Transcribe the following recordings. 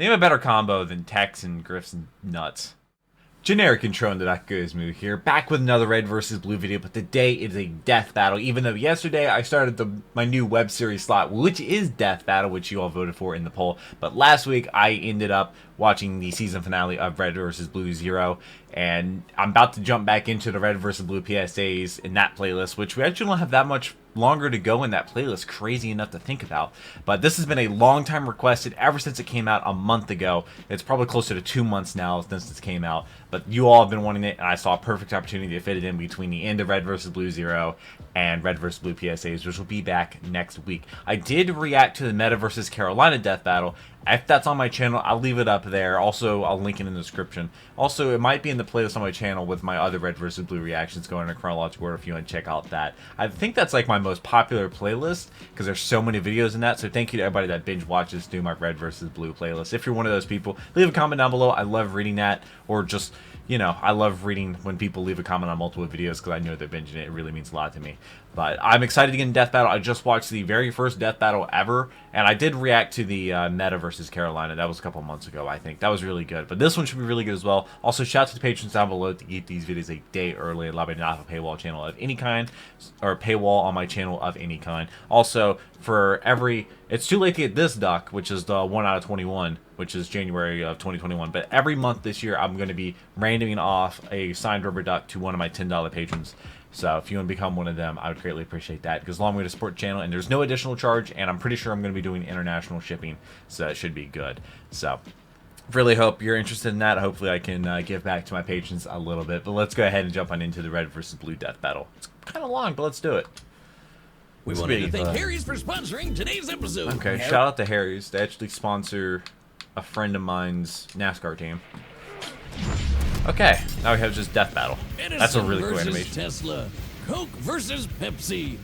Name a better combo than Tex and Griff's nuts. Generic intro into theduckgoesmoo here, back with another red versus blue video, but today is a death battle, even though yesterday I started my new web series slot, which is Death Battle, which you all voted for in the poll, but last week I ended up watching the season finale of Red vs. Blue 0, and I'm about to jump back into the Red vs. Blue PSAs in that playlist, which we actually don't have that much longer to go in that playlist, crazy enough to think about. But this has been a long time requested ever since it came out a month ago. It's probably closer to 2 months now since this came out, but you all have been wanting it, and I saw a perfect opportunity to fit it in between the end of Red vs. Blue 0 and Red vs. Blue PSAs, which will be back next week. I did react to the Meta vs. Carolina death battle. If that's on my channel, I'll leave it up there. Also, I'll link it in the description. Also, it might be in the playlist on my channel with my other Red vs. Blue reactions going in a chronological order if you want to check out that. I think that's like my most popular playlist because there's so many videos in that. So thank you to everybody that binge watches through my Red vs. Blue playlist. If you're one of those people, leave a comment down below. I love reading that, or just, you know, I love reading when people leave a comment on multiple videos because I know they're binging it. It really means a lot to me. But I'm excited to get in Death Battle. I just watched the very first Death Battle ever, and I did react to the Meta versus Carolina. That was a couple months ago, I think. That was really good. But this one should be really good as well. Also, shout out to the patrons down below to get these videos a day early, allow me to not have a paywall channel of any kind, or a paywall on my channel of any kind. Also, for every... It's too late to get this duck, which is the 1 out of 21, which is January of 2021. But every month this year, I'm going to be randoming off a signed rubber duck to one of my $10 patrons. So if you want to become one of them, I would greatly appreciate that, because long way to support the channel, and there's no additional charge, and I'm pretty sure I'm going to be doing international shipping, so it should be good. So really hope you're interested in that. Hopefully I can give back to my patrons a little bit, but let's go ahead and jump on into the Red vs. Blue death battle. It's kind of long, but let's do it. We wanted to thank Harry's for sponsoring today's episode. Okay, shout out to Harry's. They actually sponsor a friend of mine's NASCAR team. Okay, now we have just death battle. Edison That's a really cool animation. Tesla. Coke versus Pepsi.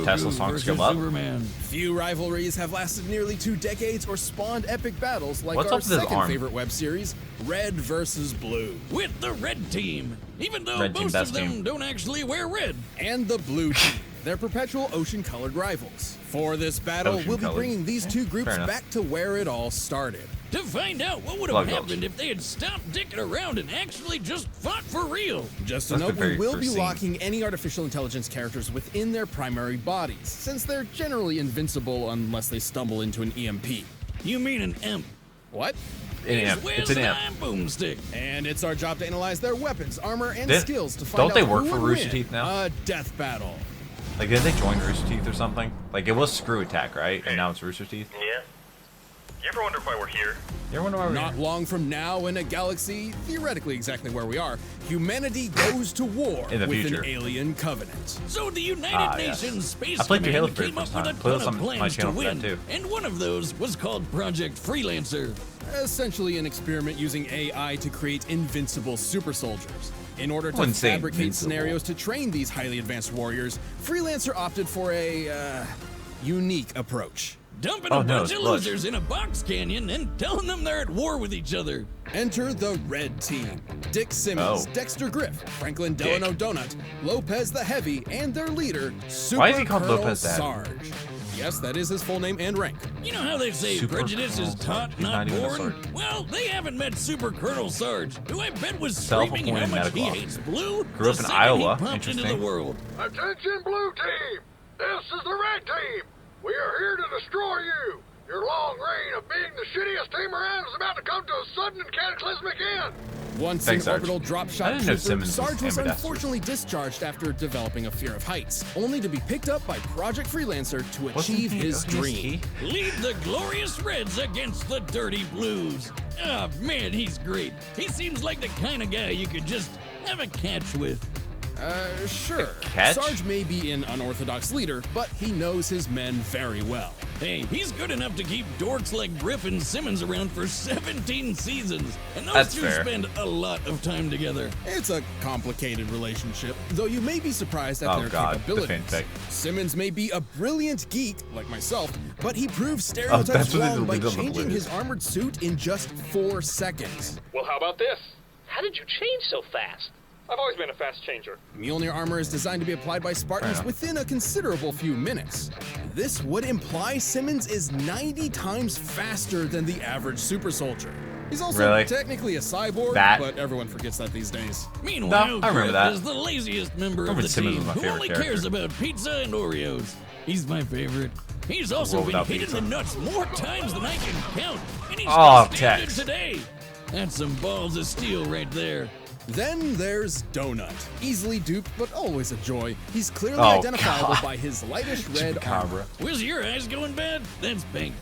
Tesla Goku songs versus go up. Superman. Few rivalries have lasted nearly 2 decades or spawned epic battles like What's our up with his second arm? favorite web series, Red vs. Blue. With the red team. Even though Red team, most best of them team. don't actually wear red. And the Blue team, their perpetual ocean-colored rivals. For this battle, we'll be Ocean-colored. bringing these two groups Fair enough. back to where it all started. To find out what would Love have those. happened if they had stopped dicking around and actually just fought for real. Just to That's the note, very we will first be scene. locking any artificial intelligence characters within their primary bodies, since they're generally invincible unless they stumble into an EMP. You mean an imp? What? An amp. It's an amp. Boomstick. And it's our job to analyze their weapons, armor, and Did- skills to find don't out they work who for would Rooster win Teeth now? a death battle. Like, did they join Rooster Teeth or something? Like, it was Screw Attack, right? And now it's Rooster Teeth? Yeah. You ever wonder why we're here? You ever wonder why we're Not here? long from now, in a galaxy theoretically exactly where we are, humanity goes to war In the with future. an alien covenant. So the United yes. Nations Space I played through Halo Command for the came up first with a time. Played ton on of my plans to channel for that win, too. and one of those was called Project Freelancer. Essentially an experiment using AI to create invincible super soldiers. In order to Wouldn't say fabricate invincible. scenarios to train these highly advanced warriors, Freelancer opted for a unique approach. Dumping Oh, a no, bunch it's of Bush. losers in a box canyon and telling them they're at war with each other. Enter the Red Team. Dick Simmons, Oh. Dexter Griff, Franklin Dick. Delano Donut, Lopez the Heavy, and their leader, Super Why is he called Colonel Lopez the Heavy? Sarge. Yes, that is his full name and rank. You know how they say Super prejudice is Colonel taught, Sarge. He's not not even a born? sergeant. Well, they haven't met Super Colonel Sarge, who I bet was screaming how Self-appointed much he medical hates blue Grew the up in second Iowa. he popped into the Interesting. world. Attention, Blue Team! This is the Red Team! We are here to destroy you! Your long reign of being the shittiest team around is about to come to a sudden and cataclysmic end! Once Thanks, an Sarge. orbital drop I shot didn't know trooper, Simmons was Sarge was ambidextrous. unfortunately discharged after developing a fear of heights, only to be picked up by Project Freelancer to Wasn't achieve he- his oh, he's dream. he? Lead the glorious Reds against the dirty Blues. Ah, man, he's great. He seems like the kind of guy you could just have a catch with. Sure. catch? Sarge may be an unorthodox leader, but he knows his men very well. Hey, he's good enough to keep dorks like Griff and Simmons around for 17 seasons, and those That's two fair. spend a lot of time together. It's a complicated relationship, though you may be surprised at Oh, their God, the capabilities. fanfic. Simmons may be a brilliant geek, like myself, but he proves that's stereotypes what they wrong by did on the changing Blues. his armored suit in just 4 seconds. Well, how about this? How did you change so fast? I've always been a fast changer. Mjolnir armor is designed to be applied by Spartans within a considerable few minutes. This would imply Simmons is 90 times faster than the average super soldier. He's also technically a cyborg, but everyone forgets that these days. Meanwhile, I remember Griff that. is the laziest member of the Simmons team was my who only favorite cares character. about pizza and Oreos. He's my favorite. He's also Roll been without hit in pizza. the nuts more times than I can count, and he's Oh, still standing Tex. today. That's some balls of steel right there. Then there's Donut. Easily duped, but always a joy. He's clearly Oh, identifiable God. by his lightish red armor. Chupacabra. Was your eyes going bad? That's pink.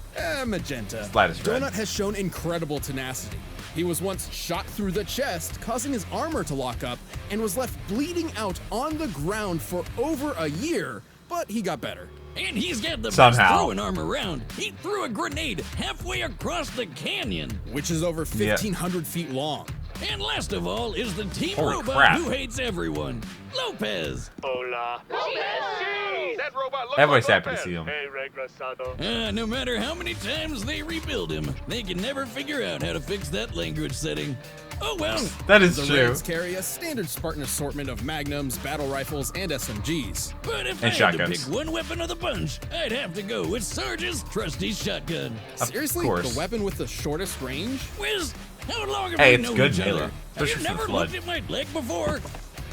Magenta. Lightest red. Donut has shown incredible tenacity. He was once shot through the chest, causing his armor to lock up, and was left bleeding out on the ground for over a year, but he got better. And he's got the Somehow. best throwing arm around. He threw a grenade halfway across the canyon. Which is over 1,500 feet long. And last of all is the team Holy robot crap. who hates everyone, Lopez. Hola. Lopez! That robot looks Everybody's like happy to Lopez. see him. Hey, regresado. No matter how many times they rebuild him, they can never figure out how to fix that language setting. Oh well. That is The true. Reds carry a standard Spartan assortment of magnums, battle rifles, and SMGs. But if And I had shotguns. to pick one weapon of the bunch, I'd have to go with Sarge's trusty shotgun. Seriously? course. The weapon with the shortest range? Wiz, how long have Hey, we it's known good, each other? Halo. Have Especially you for the never flood. looked at my leg before?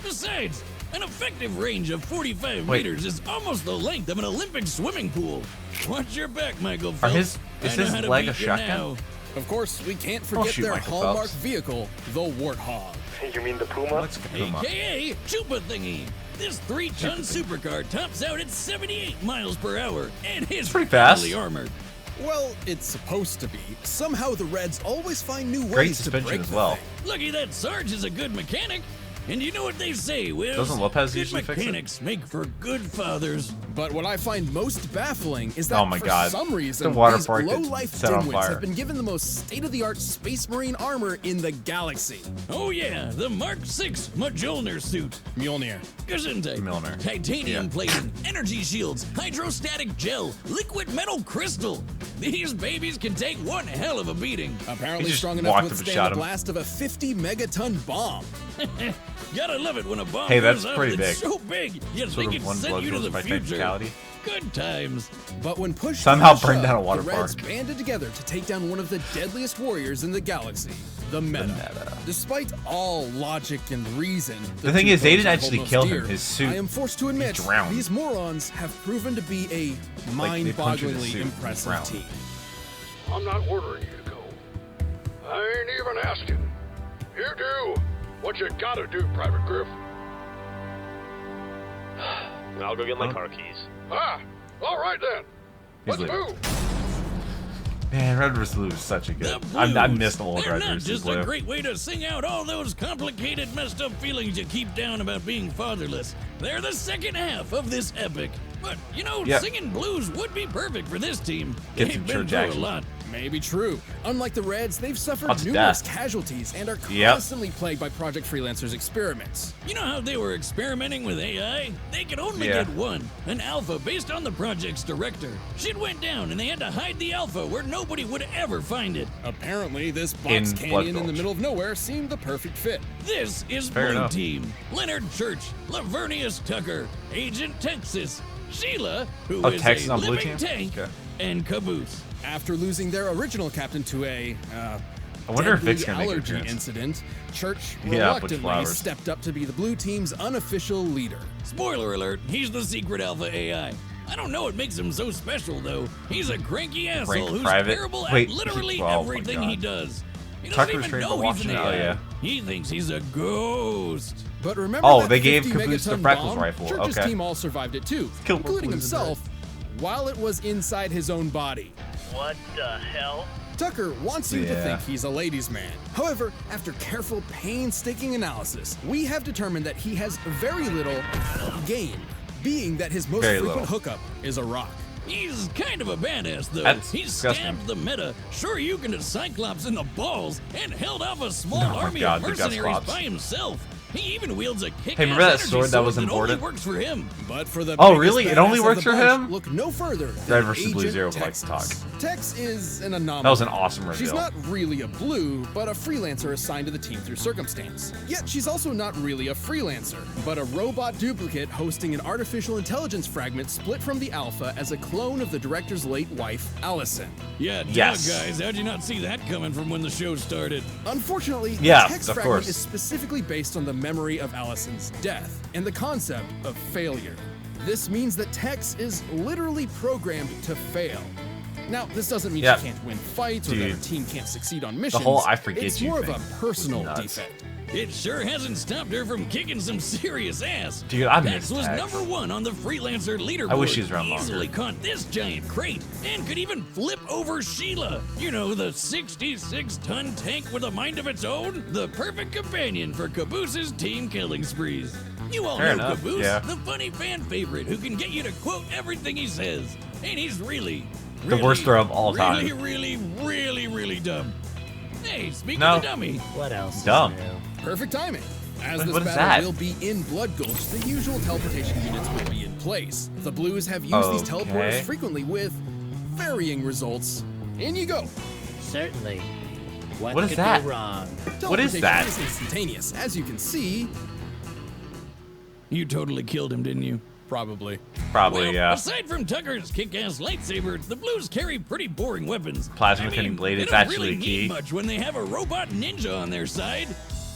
Besides, an effective range of 45 Wait. meters is almost the length of an Olympic swimming pool. Watch your back, Michael Are Phelps. is I know his how to leg beat a you shotgun? now. Of course, we can't forget shoot their Michael hallmark Phelps. vehicle, the Warthog. You mean the Puma? Let's get him up. AKA Chupa Thingy. This 3-ton supercar tops out at 78 miles per hour and is pretty fast. heavily armored. Well, it's supposed to be. Somehow the Reds always find new Great ways to suspension break as the well. thing. Lucky that Sarge is a good mechanic. And you know what they say, Will? Doesn't Lopez good usually fix it? mechanics make for good fathers. But what I find most baffling is that Oh my for God. some reason, The water these park that low-life set on dimwits fire. have been given the most state-of-the-art Space Marine armor in the galaxy. Oh yeah, the Mark VI Mjolnir suit. Mjolnir. Gesundheit. Mjolnir. Titanium Yeah. plating, energy shields, hydrostatic gel, liquid metal crystal. These babies can take one hell of a beating. Apparently He just strong enough walked to up and withstand shot the him. blast of a 50-megaton bomb. Gotta love it when a bomb Hey, that's goes off pretty that's big. so big you Sort think of it one sent blood you to goes the by future. technicality. Good times. But when pushed Somehow to the burned shove, down a water the Reds park. banded together to take down one of the deadliest warriors in the galaxy, the Meta. Meta. Despite all logic and reason, The thing two is, they foes didn't I actually hold kill most him. dear, His suit, I am forced to admit, drowned. these morons have proven to be a they punctured his mind-bogglingly suit, impressive drowned. team. I'm not ordering you to go. I ain't even asking. You do what you gotta do, Private Griff. I'll go get my car keys. Ah, all right then. He's Let's leaving. move. Man, Red vs. Blue is such a good. The I Blues. missed old They're Red not vs. just Blue. a great way to sing out all those complicated, messed up feelings you keep down about being fatherless. They're the second half of this epic. But, you know, Yep. singing blues would be perfect for this team. Get They've some been church through action. a lot. Maybe true. Unlike the Reds, they've suffered Lots of numerous death. casualties and are Yep. constantly plagued by Project Freelancer's experiments. You know how they were experimenting with AI? They could only Yeah. get one, an alpha based on the project's director. Shit went down and they had to hide the alpha where nobody would ever find it. Apparently, this box In Blood canyon in the Gulch. middle of nowhere seemed the perfect fit. This is Fair Blue enough. Team. Leonard Church, Lavernius Tucker, Agent Texas, Sheila, who Oh, is Texas a on Blue living Team? tank, Okay. and Caboose. After losing their original captain to a I wonder if deadly Vic's gonna make an allergy appearance. incident, Church Yeah, with reluctantly flowers. stepped up to be the Blue Team's unofficial leader. Spoiler alert, he's the secret alpha AI. I don't know what makes him so special, though. He's a cranky asshole Rank who's private? terrible Wait, at literally oh my everything God. he does. He doesn't Tucker's even trained know for he's an watching it? Oh, AI. yeah. He thinks he's a ghost. But remember Oh, that they gave 50 Caboose the megaton Freckles bomb? rifle. Church's Okay. team all survived it too, Kill including Blues and himself, while it was inside his own body. What the hell? Tucker wants you to Yeah. think he's a ladies' man. However, after careful, painstaking analysis, we have determined that he has very little game, being that his most Very frequent little. hookup is a rock. He's kind of a badass, though. That's He disgusting. stabbed the Meta, sure you can Cyclops in the balls, and held off a small Oh my army God, of the mercenaries Gusclops. by himself. He even wields a kick-ass remember that energy sword that was only imported? works for him. But for the Oh, biggest really? It badass only of works the for bunch, him? Look no further Red than versus Blue Agent Zero would like to Texas. talk. Tex is an anomaly. That was an awesome reveal. She's not really a blue, but a freelancer assigned to the team through circumstance. Yet she's also not really a freelancer, but a robot duplicate hosting an artificial intelligence fragment split from the alpha as a clone of the director's late wife, Allison. Yeah, yes. Guys, how'd you not see that coming from when the show started? Unfortunately, yeah, the Tex of fragment course. is specifically based on the memory of Allison's death and the concept of failure. This means that Tex is literally programmed to fail. Now, this doesn't mean she can't win fights or that her team can't succeed on missions. The whole I forget it's you more thing of a personal defect. It sure hasn't stopped her from kicking some serious ass. Dude, I Tex miss was Tex. #1 on the freelancer leaderboard. I wish she was around longer. Easily caught this giant crate and could even flip over Sheila. You know, the 66-ton tank with a mind of its own? The perfect companion for Caboose's team killing sprees. You all Fair know enough, Caboose, yeah. the funny fan favorite who can get you to quote everything he says. And he's really The worst throw of all time. Really dumb. Hey, speaking No. of the dummy. What else? Dumb. Is new? Perfect timing. As this What is battle that? will be in Blood Gulch, the usual teleportation units will be in place. The Blues have used these teleporters Okay. frequently with varying results. In you go. Certainly. What Is could that? go wrong? What is Teleportation that? is instantaneous. As you can see, You totally killed him, didn't you? probably. Probably, Well, yeah. aside from Tucker's kick-ass lightsaber, the Blues carry pretty boring weapons. Plasma cutting blade they is don't actually really key. need much when they have a robot ninja on their side.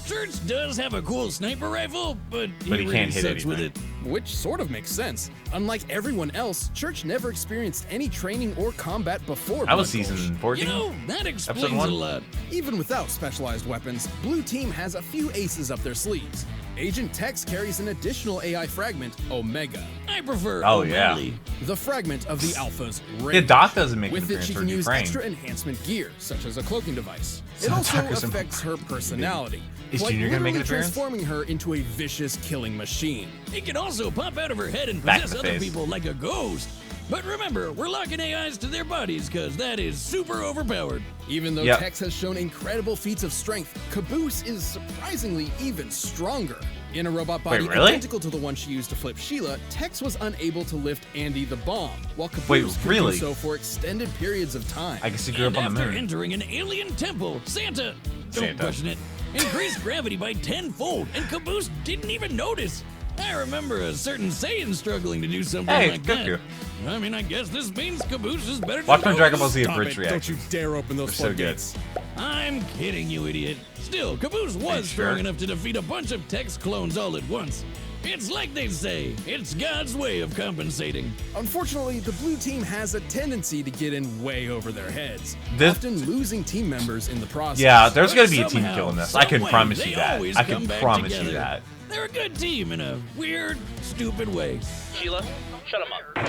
Church does have a cool sniper rifle, but he But he really can't hit sucks with anything. it. Which sort of makes sense. Unlike everyone else, Church never experienced any training or combat before I was Blood Gulch. season 14. You know, that explains a 1? lot. Even without specialized weapons, Blue Team has a few aces up their sleeves. Agent Tex carries an additional AI fragment, Omega. I prefer Oh, yeah. O'Malley. The fragment of the Alpha's range. Yeah, Doc doesn't make an With it, appearance she for can use Ukraine. extra enhancement gear, such as a cloaking device. It So also Tucker's affects her personality, Is like Junior gonna make an literally appearance? transforming her into a vicious killing machine. It can also pop out of her head and Back in possess the other face. people like a ghost. But remember, we're locking AIs to their bodies because that is super overpowered. Even though Yep. Tex has shown incredible feats of strength, Caboose is surprisingly even stronger. In a robot body Wait, really? identical to the one she used to flip Sheila, Tex was unable to lift Andy the Bomb, while Caboose Wait, could really? do so for extended periods of time. I guess he grew And up on the after moon. entering an alien temple, Santa, don't Santa. question it, increased gravity by 10-fold, and Caboose didn't even notice. I remember a certain Saiyan struggling to do something Hey, like Goku. that. I mean, I guess this means Caboose is better Watch than my Dragon Ball most. Z Stop bridge it. reaction. Don't you dare open those They're so good. floodgates. I'm kidding, you idiot. Still, Caboose was sure? strong enough to defeat a bunch of Tex clones all at once. It's like they say, it's God's way of compensating. Unfortunately, the Blue Team has a tendency to get in way over their heads, This- often losing team members in the process. Yeah, there's But gonna be a team somehow, kill in this. I can some way, promise they you that. always I come can back promise you together. that. They're a good team in a weird, stupid way. Sheila, shut him up.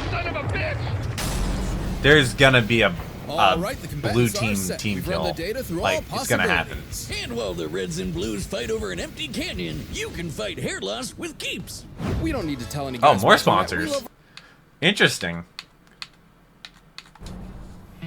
Son of a bitch! There's gonna be a All right, the blue combatants are team set. team We've run kill. the data through Like, all it's gonna happen. possibilities. And while the Reds and Blues fight over an empty canyon, you can fight hair loss with keeps. We don't need to tell any Oh, guys more watching that. We sponsors. love- Interesting.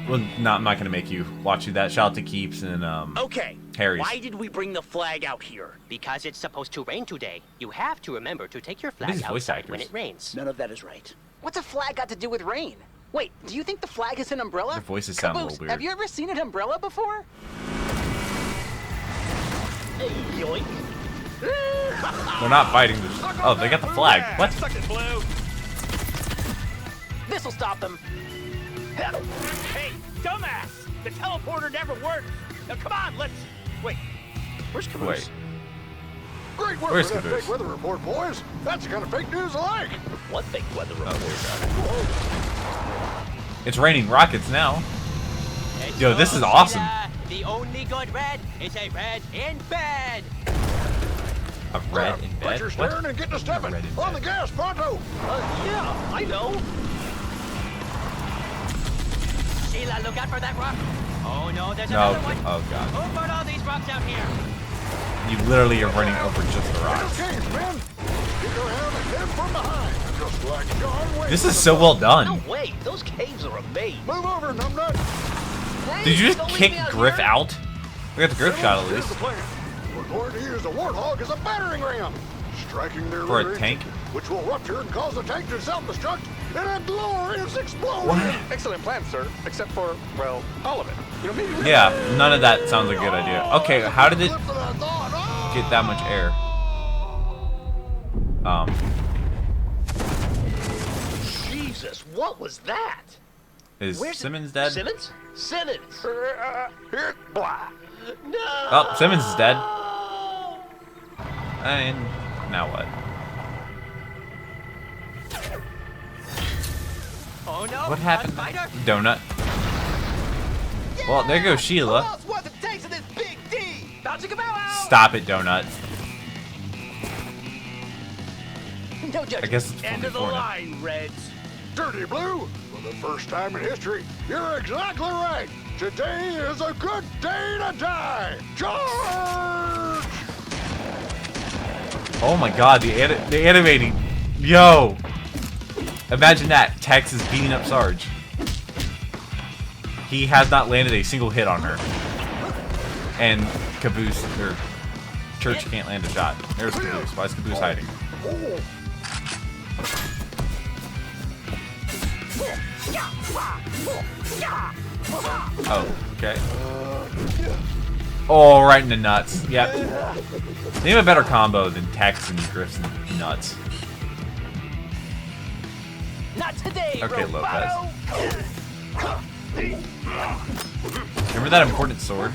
Well, no, I'm not gonna make you watch that. Shout out to Keeps and Okay, Harry's. why did we bring the flag out here? Because it's supposed to rain today. You have to remember to take your What is flag voice outside when actors? it rains. None of that is right. What's a flag got to do with rain? Wait, do you think the flag is an umbrella? Their voices sound a Caboose, little weird. have you ever seen an umbrella before? Hey, yoink. They're not fighting. Oh, they got the flag. What? Suck it, Blue. This'll stop them. Hey, dumbass! The teleporter never worked. Now come on, let's. Wait, where's Caboose? Wait. Great work Where's with that Caboose? fake weather report, boys. That's the kind of fake news I like. What fake weather report? It's raining rockets now. It's Yo, this no is awesome. Sheila. The only good red is a red in bed. A red in Put bed. your What? stern and get to stepping. Red in On the bed. gas, pronto. Yeah, I know. Sheila, look out for that rock. Oh no, there's No. another one. Oh god. Who brought all these rocks out here? You literally are running over just the Little rocks. Kings, men. Stick around and hit from behind. Just like John Wayne. This is so well No done. way, those caves are amazing. Move over, numbnut. Did you just Don't leave kick me out Griff here. out? We got the Griff shot at Here's least. the plan. We're going to use the Warthog as a battering ram. striking their For a rear tank? engine, which will rupture and cause the tank to self-destruct in a glorious explosion. What? Excellent plan, sir. Except for, well, all of it. You know, maybe. Yeah, none of that sounds like a good idea. Okay, how did it get that much air? Jesus, what was that? Is Simmons dead? Simmons? Simmons. Blah. No. Oh, Simmons is dead. And now what? Oh no! What happened? Spider? Donut. Well, there goes Sheila. What's the taste of this big D? Bouncy Cabello! Stop it, Donut. No I judgment. guess it's End of the corner. line, Reds. Dirty Blue, for the first time in history, you're exactly right. Today is a good day to die. Charge! Oh my god, the animating. Yo! Imagine that. Tex is beating up Sarge. He has not landed a single hit on her. And Caboose, or Church can't land a shot. There's Caboose. Why is Caboose hiding? Oh, okay. Oh, right in the nuts. Yep. They have a better combo than Tex and Griff's nuts. Not today, Okay, Roboto. Remember that important sword?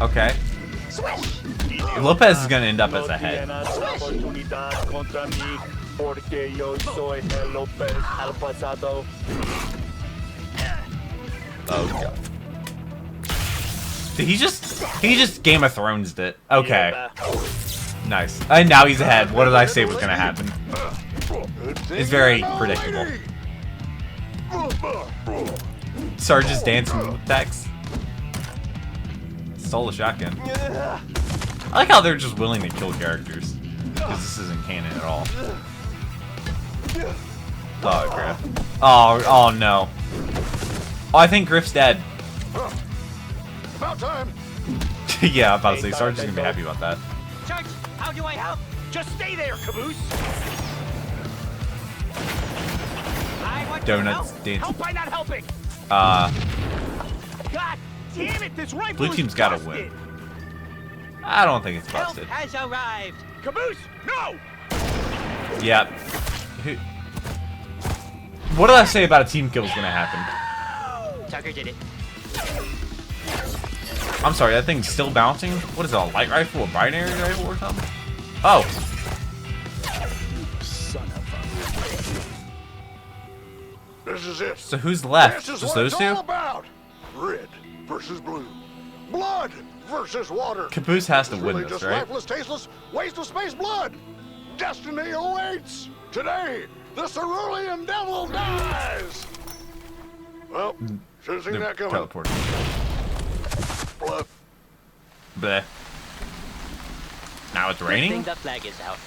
Okay. Lopez is gonna end up as a head. Oh god. Did he just Game of Thrones it? Okay. Nice. And now he's ahead. What did I say was gonna happen? It's very predictable. Sarge is dancing with Tex. Stole the shotgun. I like how they're just willing to kill characters. Because this isn't canon at all. Oh, crap. Oh no. Oh, I think Griff's dead. About time. Yeah, I'm about to say, Sarge is gonna be happy about that. Church, how do I help? Just stay there, Caboose. I want Donuts to help. dancing. Help by not helping. Uh, God damn it, this rifle Blue is team's gotta busted. win. I don't think it's Help busted. has arrived. Caboose, no! Yep. What did I say about a team kill was gonna happen? Tucker did it. I'm sorry, that thing's still bouncing? What is it, a light rifle, a binary rifle or something? Oh. Son of This is it. So who's left? This is Just what those it's two? all about. Red versus blue. Blood versus water. Caboose has to It's win really this, just right? lifeless, tasteless, waste of space blood. Destiny awaits. Today, the cerulean devil dies. Well, should have seen that coming. Teleport. Bluff. Bleh. Now it's Good raining? thing the flag is out.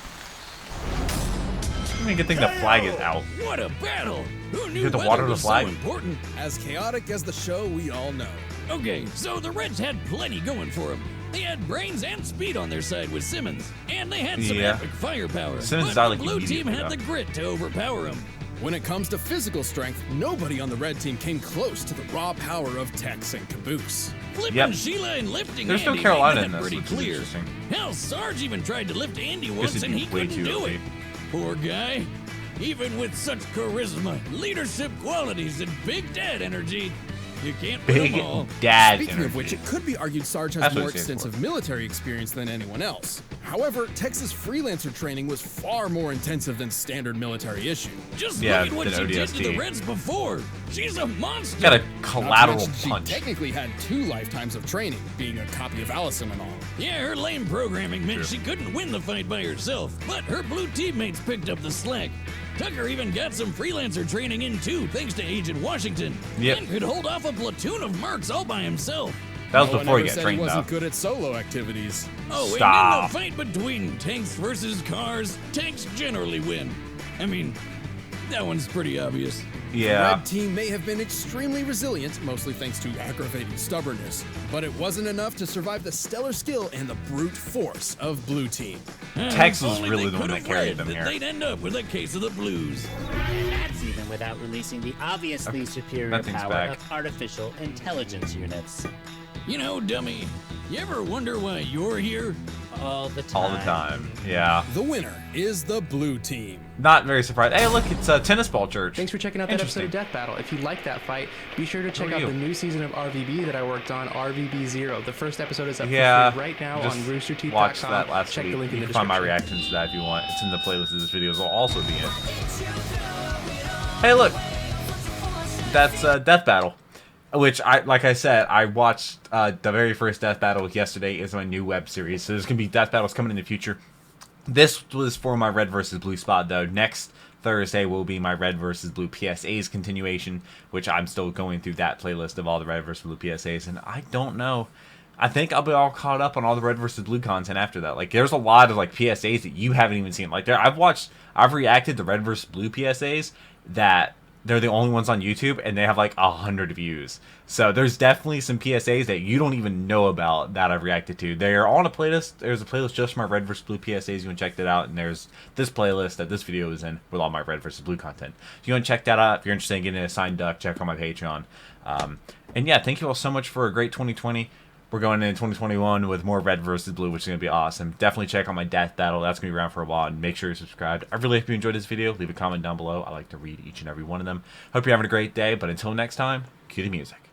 I mean, good thing the flag is out. What a battle! Who knew You had to weather water the was flag? so important? As chaotic as the show we all know. Okay, so the Reds had plenty going for them. They had brains and speed on their side with Simmons, and they had some Yeah. epic firepower. Simmons but died the like blue team immediately, had the though. grit to overpower them. When it comes to physical strength, nobody on the red team came close to the raw power of Tex and Caboose. Flipping Yep. Sheila and lifting There's no Andy Carolina made in that this, pretty which is clear. interesting. Hell, Sarge even tried to lift Andy Guess once it'd and be he way couldn't too do OP. it. Poor guy. Even with such charisma, leadership qualities, and Big Dad energy, you can't win Big them all. Dad Speaking energy. of which, it could be argued Sarge has That's what more it stands extensive for. military experience than anyone else. However, Tex's freelancer training was far more intensive than standard military issue. Just Yeah, look at what than she did to the ODST. Reds before. She's a monster. Got a Not to collateral mention she punch. technically had 2 lifetimes of training, being a copy of Allison and all. Yeah, her lame programming meant True. she couldn't win the fight by herself, but her blue teammates picked up the slack. Tucker even got some freelancer training in too, thanks to Agent Washington. Yep. And could hold off a platoon of mercs all by himself. That was No one before he ever got said trained, he wasn't though. good at solo activities. Oh, Stop. and in the fight between tanks versus cars, tanks generally win. I mean, that one's pretty obvious. Yeah. The red team may have been extremely resilient, mostly thanks to aggravating stubbornness, but it wasn't enough to survive the stellar skill and the brute force of blue team. Tex was really the one that carried them here. They'd end up with a case of the blues. That's even without releasing the obviously superior power of artificial intelligence units. You know, dummy, you ever wonder why you're here? All the time. All the time, yeah. The winner is the blue team. Not very surprised. Hey, look, it's a tennis ball church. Thanks for checking out that episode of Death Battle. If you like that fight, be sure to check out the new season of RVB that I worked on, RVB 0. The first episode is up for free right now on roosterteeth.com. Watch that last Check the link in the description. You can find my description. reactions to that if you want. It's in the playlist of this video. It'll also be in. Hey, look. That's Death Battle. Which, like I said, I watched the very first Death Battle yesterday. Is my new web series. So there's going to be Death Battles coming in the future. This was for my red versus blue spot, though. Next Thursday will be my red versus blue PSAs continuation, which I'm still going through that playlist of all the red versus blue PSAs. And I don't know. I think I'll be all caught up on all the red versus blue content after that. Like, there's a lot of, like, PSAs that you haven't even seen. Like, I've reacted to red versus blue PSAs that they're the only ones on YouTube, and they have like 100 views. So there's definitely some PSAs that you don't even know about that I've reacted to. They're on a playlist. There's a playlist just for my red versus blue PSAs. You can check that out. And there's this playlist that this video is in with all my red versus blue content. If you want to check that out, if you're interested in getting a signed duck, check out my Patreon. And yeah, thank you all so much for a great 2020. We're going into 2021 with more red versus blue, which is going to be awesome. Definitely check out my Death Battle. That's going to be around for a while. And make sure you're subscribed. I really hope you enjoyed this video. Leave a comment down below. I like to read each and every one of them. Hope you're having a great day. But until next time, cue the music.